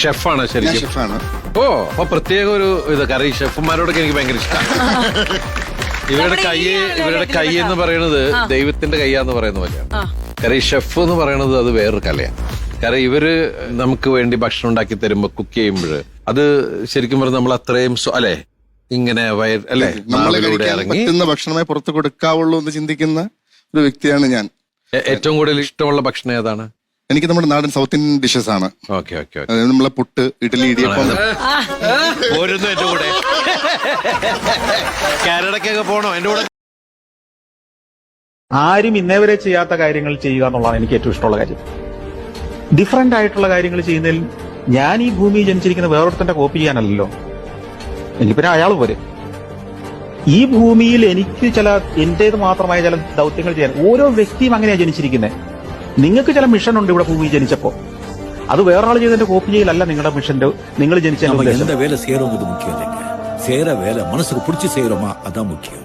ഷെഫാണ് ശരിക്കും. ഷെഫാണ്. ഓ അപ്പൊ പ്രത്യേക ഒരു ഇത് കറി ഷെഫുമാരോടൊക്കെ എനിക്ക് ഭയങ്കര ഇഷ്ടമാണ്. ഇവരുടെ കൈ എന്ന് പറയുന്നത് ദൈവത്തിന്റെ കയ്യാന്ന് പറയുന്ന പോലെയാണ്. കറി ഷെഫ് എന്ന് പറയുന്നത് അത് വേറൊരു കലയാണ്. കാരണം ഇവര് നമുക്ക് വേണ്ടി ഭക്ഷണം ഉണ്ടാക്കി തരുമ്പോ കുക്ക് ചെയ്യുമ്പോൾ അത് ശരിക്കും പറഞ്ഞാൽ നമ്മൾ അത്രയും അല്ലെ ഇങ്ങനെ അല്ലെ നമ്മളെ പറ്റുന്ന ഭക്ഷണമായി പുറത്ത് കൊടുക്കാവുള്ളൂ എന്ന് ചിന്തിക്കുന്ന ഒരു വ്യക്തിയാണ് ഞാൻ. ഏറ്റവും കൂടുതൽ ഇഷ്ടമുള്ള ഭക്ഷണം ഏതാണ്? എനിക്ക് നമ്മുടെ നാടൻ സൗത്ത് ഇന്ത്യൻ ഡിഷസ് ആണ്. Okay okay. നമ്മളെ പുട്ട്, ഇഡ്ഡലി, ഇടിയപ്പം. പോരുന്നു എന്റെ കൂടെ. കാനഡക്കൊക്കെ പോണോ എന്റെ കൂടെ? ആരും ഇന്നേവരെ ചെയ്യാത്ത കാര്യങ്ങൾ ചെയ്യുക എന്നുള്ളതാണ് എനിക്ക് ഏറ്റവും ഇഷ്ടമുള്ള കാര്യം. ഡിഫറെന്റ് ആയിട്ടുള്ള കാര്യങ്ങൾ ചെയ്യുന്നതിൽ ഞാൻ ഈ ഭൂമിയിൽ ജനിച്ചിരിക്കുന്ന വേറൊരുത്തന്റെ കോപ്പി ചെയ്യാനല്ലോ. എനിക്ക് പിന്നെ അയാൾ പോരെ. ഈ ഭൂമിയിൽ എനിക്ക് എന്റേത് മാത്രമായ ചില ദൗത്യങ്ങൾ ചെയ്യാൻ ഓരോ വ്യക്തിയും അങ്ങനെയാണ് ജനിച്ചിരിക്കുന്നത്. നിങ്ങൾക്ക് ചില മിഷൻ ഉണ്ട് ഇവിടെ ഭൂമിയിൽ ജനിച്ചപ്പോ. അത് വേറൊരാൾ ചെയ്തതിന്റെ കോപ്പി ചെയ്യലല്ല നിങ്ങളുടെ മിഷന്റെ. നിങ്ങൾ ജനിച്ച எந்த வேலை செய்யறோங்கிறது முக்கியம் இல்லைங்க. செய்யற வேலை மனசுக்கு பிடிச்சி செய்யறோமா அதான் முக்கியம்.